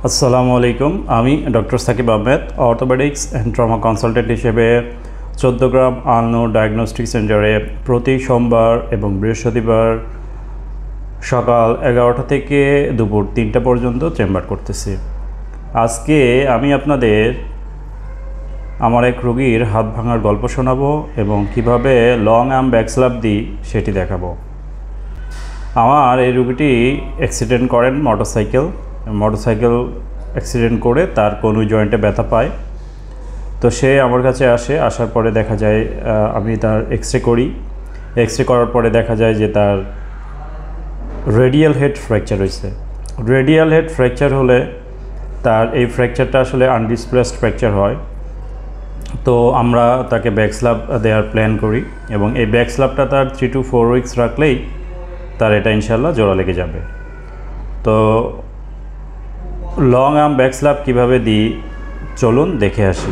আসসালামু আলাইকুম। আমি doctor Sakib Ahmed, orthopaedics and trauma consultant হিসেবে 14 গ্রাম আলনুর ডায়াগনস্টিক সেন্টারে প্রতি সোমবার এবং বৃহস্পতিবার সকাল 11টা থেকে দুপুর 3টা পর্যন্ত চেম্বার করতেছি। আজকে আমি আপনাদের আমার এক রোগীর হাত ভাঙার গল্প শোনাবো এবং কিভাবে লং আর্ম ব্যাকস্ল্যাপ দিই সেটি দেখাবো। আমার এই রোগীটি অ্যাক্সিডেন্ট করেন মোটরসাইকেল অ্যাক্সিডেন্ট করে তার কনুই জয়েন্টে ব্যথা পায়। তো সে আমার কাছে আসার পরে দেখা যায় আমি তার এক্সরে করি। এক্সরে করার পরে দেখা যায় যে তার রেডিয়াল হেড ফ্র্যাকচার হয়েছে। রেডিয়াল হেড ফ্র্যাকচার হলে তার এই ফ্র্যাকচারটা আসলে আনডিসপ্লেসড ফ্র্যাকচার হয়। তো আমরা তাকে ব্যাকস্ল্যাপ দেওয়ার প্ল্যান করি এবং এই ব্যাকস্ল্যাপটা তার 3 to 4 উইকস রাখলেই তার এটা ইনশাল্লাহ জোড়া লেগে যাবে। তো লং আর্ম ব্যাকস্ল্যাপ কীভাবে দিই চলুন দেখে আসি।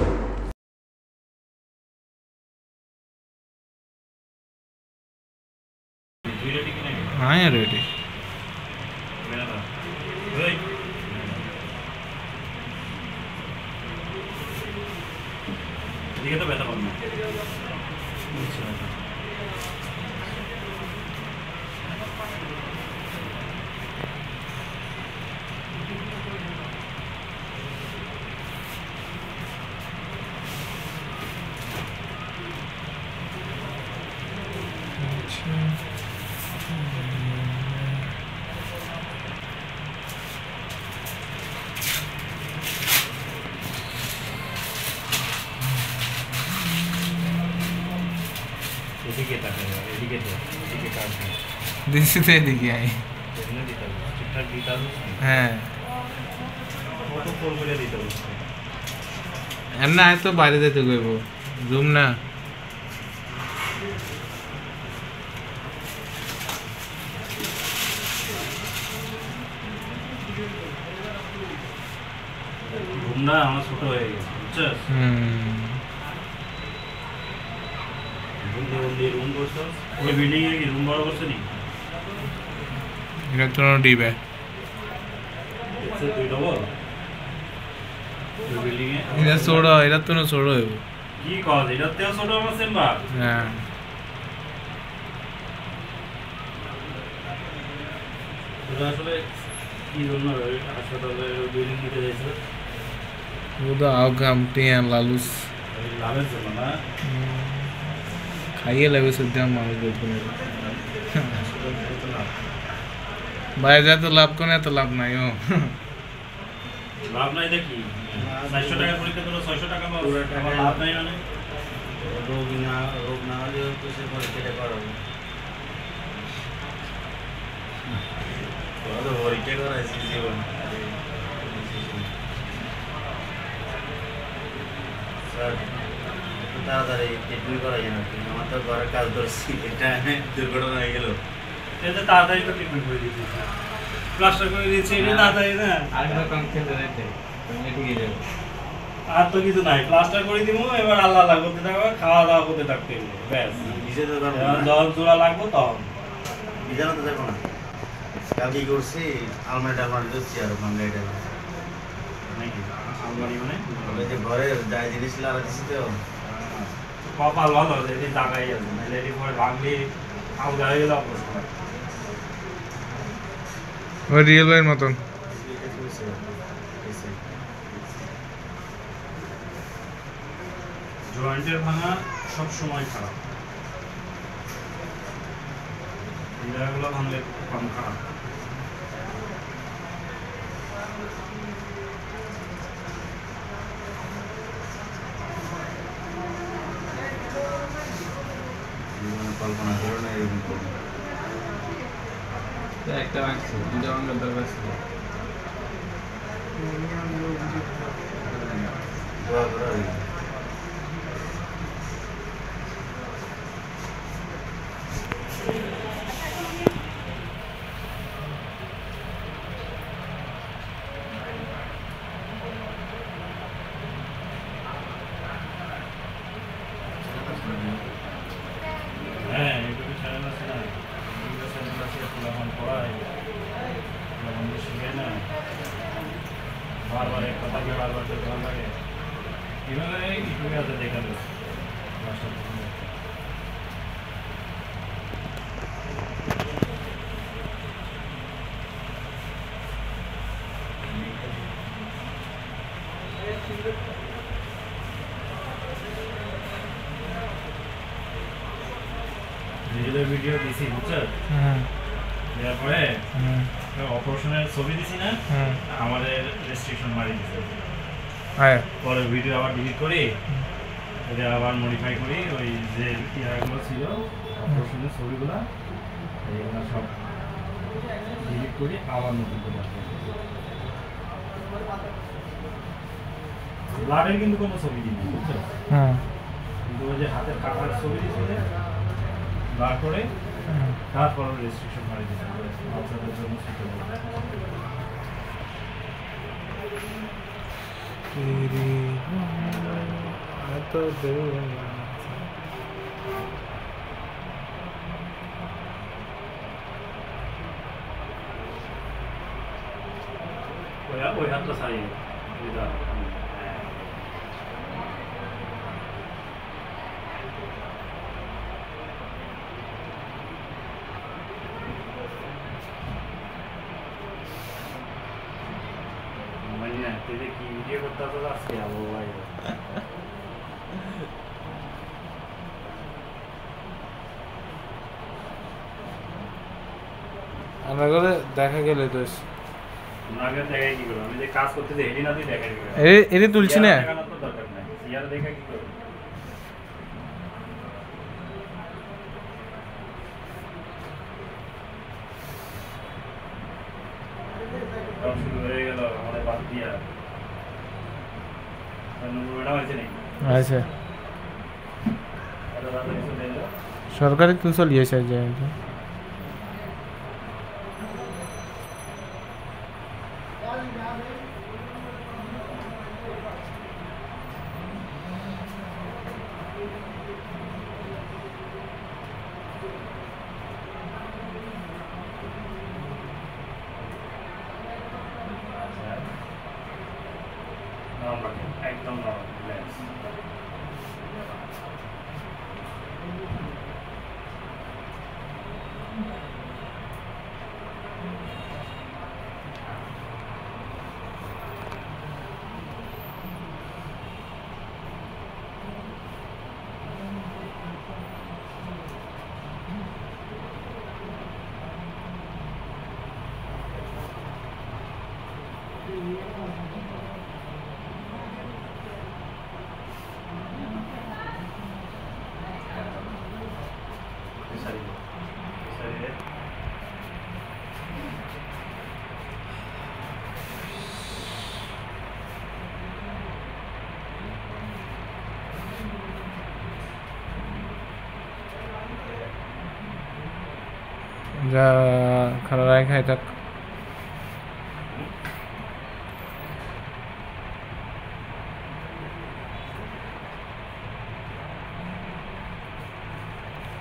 হ্যাঁ রেডি। এদিকে তো ব্যথা পাবো না। এদিকে তাকাই, এদিকে তো, এদিকে কাটবে। দিছি তো এদিকে আই। এখানে দিতে হবে, ঠিকঠাক দিতে হবে। হ্যাঁ কত ফোন করে দিতে হবে। এমনা তো বাইরে যেতে কইব, জুম না। ঘুমটা আমার ছোট হয়ে গেছে, বুঝছিস? রুম করছো ওই বিল্ডিং এ, কি রুম বড় করছো নি? এটা তো ডিবে দুই ডবল ওই বিল্ডিং এ। এটা ছোট, এটা তো ছোট হইব। কি কজ এটা তেও ছোট আমার চেম্বার? হ্যাঁ এটা আসলে কি জন্য হাসপাতালে বিল্ডিং নিতে যাইছিল? ওটা আউকাম টিয়ান লালুস লাভের জন্য না? খাইয়ে লাগবে সদ্যা মানুষ দেখতে বাইরে যা তো লাভ কোনে, এত লাভ নাই। ও লাভ নাই দেখি 400 টাকা পরীক্ষা করো, 600 টাকা পাবো, আমার লাভ নাই মানে? রোগ না হলেও তো সে পরীক্ষাটা করাবো। পরীক্ষা করাইছি জীবন স্যার, তাড়াতাড়ি ট্রিটমেন্ট করাই না। আমার তো ঘরের কাজ ধরছি, এটা দুর্ঘটনা হয়ে গেল। এটা তাড়াতাড়ি তো ট্রিটমেন্ট করে দিয়েছি, প্লাস্টার করে দিয়েছি, এটা তাড়াতাড়ি না। আরেকটা কাম খেতে রাখতে তুমি এদিকে যাও। আর তো কিছু নাই, প্লাস্টার করে দিব, এবার আল্লাহ আল্লাহ করতে থাকবে, খাওয়া দাওয়া করতে থাকতে হবে, ব্যাস। যখন জোড়া লাগবো তখন বিজানো তো দেখো না। কাল কি করছি, আলমারি দিচ্ছি আর গাড়িটা নাকি আলমারি মানে ওই যে ঘরের যাই জিনিস লাগা দিচ্ছি তো কপাল ভালো যদি টাকাই আছে, নাহলে এটি পরে ভাঙলি আলগা হয়ে গেলে অবস্থা। ওই রিয়েল এর মতন জয়েন্টের ভাঙা সব সময় খারাপ, এই জায়গাগুলো ভাঙলে কম খারাপ। কল্পনা করো না এরকম একটা ভাঙছে, দুটো ভাঙার দরকার ছিল। দোয়া করা হ্যাঁ, এইটুকু চ্যানেল আছে না, চ্যানেল আছে, এখন পড়ায় শিখে না। বারবার একটা থাকে বারবার যদি ভালো লাগে কীভাবে ইউটিউবে আছে দেখার নিজেদের ভিডিও দিছি বুঝছো দেওয়ার পরে অপারেশনের ছবি দিছি না আমাদের রেস্ট্রিকশন মারি দিছে পরে ভিডিও আবার ডিলিট করি এটা আবার মডিফাই করি ওই যে ইয়াগুলো ছিল অপারেশনের ছবিগুলো এইগুলো সব ডিলিট করি আবার নতুন করে ব্লাডের কিন্তু কোনো ছবি দিই বুঝছো কিন্তু ওই যে হাতের কাটার ছবি দিয়েছিলে বার করে তারপর রেস্ট্রিকশন মারি দিতে হবে বাচ্চাদের জন্য শিখতে হবে ওই হাতটা সারিয়ে কি ভিডিও করতে হবে আজকে আমরা করে দেখা গেলে তো আগে দেখাই কি করব আমি যে কাজ করতে যে হেডি না দিয়ে দেখাই দিব এরে তুলছি না দেখানোর তো দরকার নাই ইয়ার দেখা কি করব শুরু হয়ে গেল আমাদের বাদ দিয়া ম্যাডাম আছে নাকি আচ্ছা সরকারি তো চলিয়েছে যে একদম রিল্যাক্স যা খারাপ খাই থাক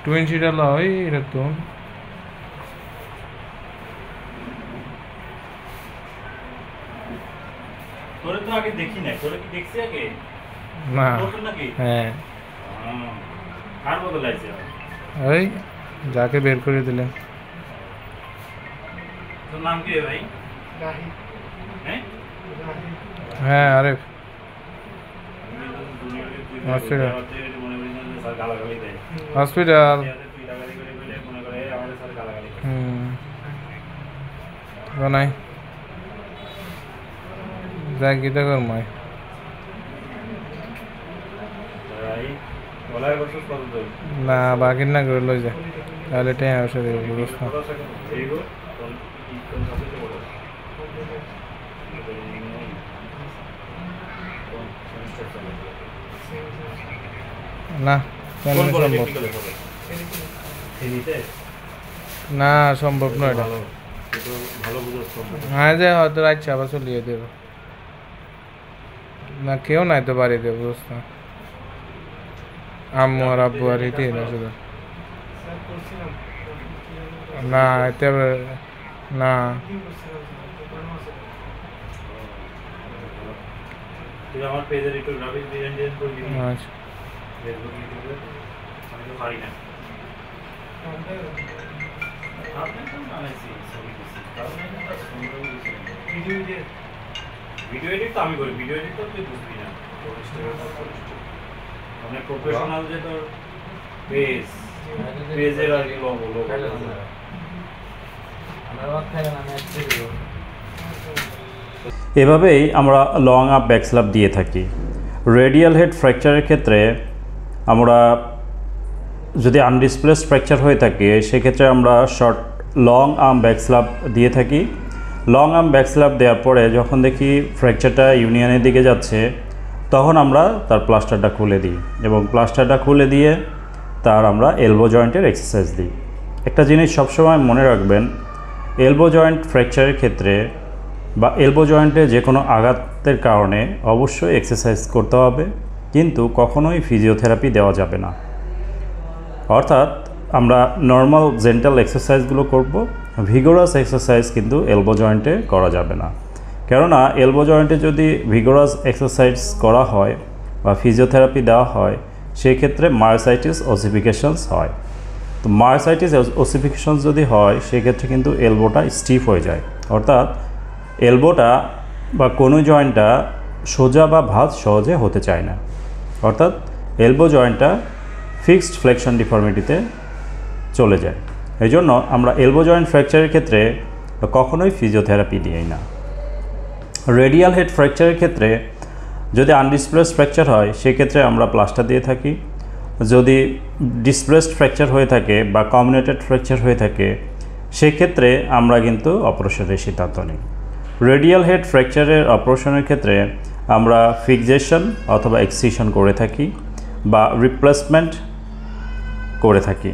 টুইন সিটার হয় এরকম তোরে তো আগে দেখি না তোরে কি দেখছি আগে না তোর নাকি হ্যাঁ আর বদল আছে ওই যাকে বের করে দিলেন তোর নাম কি ভাই হ্যাঁ হ্যাঁ আরে হসপিটাল হসপিটাল নাই যা গীতা কর মাই না বাকির না করে লই যা তাহলে টাইম আসে ব্যবস্থা না সম্ভব না সম্ভব নয় এটা হ্যাঁ যে হয়তো আচ্ছা আবার চলিয়ে দেব না কেউ নাই তো বাড়িতে বুঝতে আম্মু আর আব্বু আর এটি না শুধু না এতে না তুই আমার পেজের একটু গ্রাফিক ডিজাইন করে দিবি। আচ্ছা ফেসবুক ইউটিউবে আমি তো পারি না। আপনি তো বানাইছি ছবি দিছি, কারণ এটা সুন্দর হয়েছে। ভিডিও এডিট তো আমি করি, ভিডিও এডিট তো তুই বুঝবি না। মানে প্রফেশনাল যে তোর পেজের আর কি লোগো এভাবেই আমরা লং আপ ব্যাক স্ল্যাপ দিয়ে থাকি। রেডিয়াল হেড ফ্র্যাকচারের ক্ষেত্রে আমরা যদি আনডিসপ্লেসড ফ্র্যাকচার হয়ে থাকে সেক্ষেত্রে আমরা লং আর্ম ব্যাক স্ল্যাপ দিয়ে থাকি। লং আর্ম ব্যাক স্ল্যাপ দেওয়ার পরে যখন দেখি ফ্র্যাকচারটা ইউনিয়নের দিকে যাচ্ছে তখন আমরা তার প্লাস্টারটা খুলে দিই এবং প্লাস্টারটা খুলে দিয়ে তার আমরা এলবো জয়েন্টের এক্সারসাইজ দিই। একটা জিনিস সবসময় মনে রাখবেন, এলবো জয়েন্ট ফ্র্যাকচারের ক্ষেত্রে বা এলবো জয়েন্টে যে কোনো আঘাতের কারণে অবশ্যই এক্সারসাইজ করতে হবে, কিন্তু কখনোই ফিজিওথেরাপি দেওয়া যাবে না। অর্থাৎ আমরা নর্মাল জেন্টাল এক্সারসাইজগুলো করব, ভিগোরাস এক্সারসাইজ কিন্তু এলবো জয়েন্টে করা যাবে না। কেননা এলবো জয়েন্টে যদি ভিগোরাস এক্সারসাইজ করা হয় বা ফিজিওথেরাপি দেওয়া হয় সেই ক্ষেত্রে মায়োসাইটিস ওসিফিকেশনস হয়। তো মায়োসাইটিস ওসিফিকেশনস যদি হয় সেক্ষেত্রে কিন্তু এলবোটা স্টিফ হয়ে যায়, অর্থাৎ এলবোটা বা কোনো জয়েন্টটা সোজা বা ভাঁজ সহজে হতে চায় না, অর্থাৎ এলবো জয়েন্টটা ফিক্সড ফ্লেকশন ডিফর্মিটিতে চলে যায়। এই জন্য আমরা এলবো জয়েন্ট ফ্র্যাকচারের ক্ষেত্রে কখনোই ফিজিওথেরাপি দিই না। রেডিয়াল হেড ফ্র্যাকচারের ক্ষেত্রে যদি আনডিসপ্লেসড ফ্র্যাকচার হয় সেক্ষেত্রে আমরা প্লাস্টার দিয়ে থাকি। যদি ডিসপ্লেসড ফ্র্যাকচার হয়ে থাকে বা কমিউনেটেড ফ্র্যাকচার হয়ে থাকে সেক্ষেত্রে আমরা কিন্তু অপারেশনের সিদ্ধান্ত নিই। রেডিয়াল হেড ফ্র্যাকচারের অপারেশনের ক্ষেত্রে আমরা ফিক্সেশন অথবা এক্সিশন করে থাকি বা রিপ্লেসমেন্ট করে থাকি।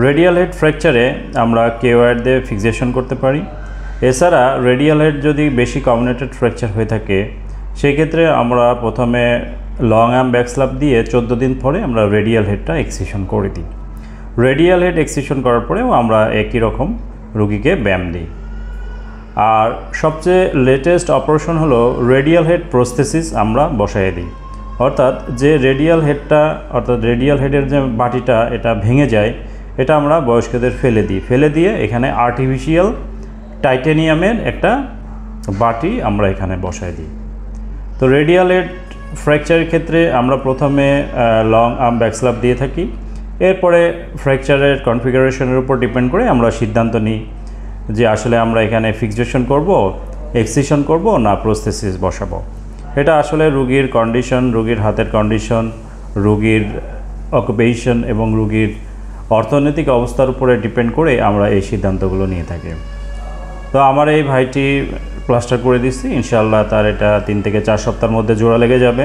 রেডিয়াল হেড ফ্র্যাকচারে আমরা কেওয়ার দিয়ে ফিক্সেশন করতে পারি। এছাড়া রেডিয়াল হেড যদি বেশি কমিউনেটেড ফ্র্যাকচার হয়ে থাকে সেক্ষেত্রে আমরা প্রথমে লং আর্ম ব্যাক স্ল্যাপ দিয়ে 14 দিন পরে আমরা রেডিয়াল হেডটা এক্সিশন করে দিই। রেডিয়াল হেড এক্সিশন করার পরেও আমরা একই রকম রুগীকে ব্যায়াম দিই। আর সবচেয়ে লেটেস্ট অপারেশন হলো রেডিয়াল হেড প্রস্থেসিস আমরা বসায় দিই। অর্থাৎ যে রেডিয়াল হেডের যে বাটিটা এটা ভেঙে যায় এটা আমরা বয়স্কদের ফেলে দিয়ে এখানে আর্টিফিশিয়াল টাইটেনিয়ামের একটা বাটি আমরা এখানে বসায় দিই। তো রেডিয়াল হেড ফ্র্যাকচারের ক্ষেত্রে আমরা প্রথমে লং আর্ম ব্যাক স্ল্যাপ দিয়ে থাকি, এরপরে ফ্র্যাকচারের কনফিগারেশনের উপর ডিপেন্ড করে আমরা সিদ্ধান্ত নিই যে আসলে আমরা এখানে ফিক্সেশন করব, এক্সিশন করব না প্রস্থেসিস বসাবো। এটা আসলে রুগীর কন্ডিশন, রুগীর হাতের কন্ডিশন, রুগীর অকুপেশন এবং রুগীর অর্থনৈতিক অবস্থার উপরে ডিপেন্ড করে আমরা এই সিদ্ধান্তগুলো নিয়ে থাকি। তো আমার এই ভাইটি প্লাস্টার করে দিচ্ছি, ইনশাআল্লাহ তার এটা 3 থেকে 4 সপ্তাহের মধ্যে জোড়া লেগে যাবে।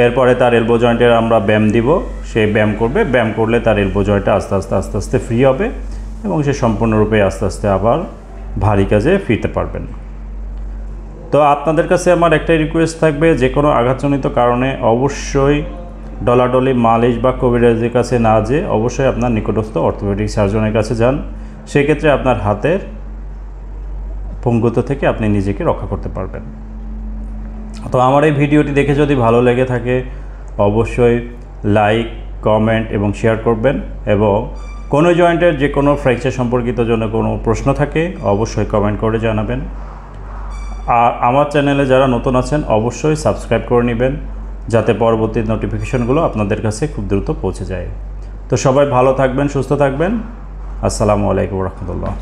এরপরে তার এলবো জয়েন্টের আমরা ব্যায়াম দিব, সে ব্যায়াম করবে, ব্যায়াম করলে তার এলবো জয়েন্টটা আস্তে আস্তে ফ্রি হবে এবং সে সম্পূর্ণরূপে আস্তে আস্তে আবার ভারী কাজে ফিরতে পারবেন। তো আপনাদের কাছে আমার একটাই রিকোয়েস্ট থাকবে, যে কোনো আঘাতজনিত কারণে অবশ্যই ডলাডলি মালিশ বা কবিরাজের কাছে না যেয়ে অবশ্যই আপনার নিকটস্থ অর্থোপেডিক সার্জনের কাছে যান। সেক্ষেত্রে আপনার হাতের পঙ্গুত্ব থেকে আপনি নিজেকে রক্ষা করতে পারবেন। তো আমার এই ভিডিওটি দেখে যদি ভালো লেগে থাকে অবশ্যই লাইক, কমেন্ট এবং শেয়ার করবেন, এবং কোনো জয়েন্টের যে কোনো ফ্র্যাকচার সম্পর্কিত জন্য কোনো প্রশ্ন থাকে অবশ্যই কমেন্ট করে জানাবেন। আর আমার চ্যানেলে যারা নতুন আছেন অবশ্যই সাবস্ক্রাইব করে নেবেন যাতে পরবর্তী নোটিফিকেশনগুলো আপনাদের কাছে খুব দ্রুত পৌঁছে যায়। তো সবাই ভালো থাকবেন, সুস্থ থাকবেন। আসসালামু আলাইকুম রহমতুল্লাহ।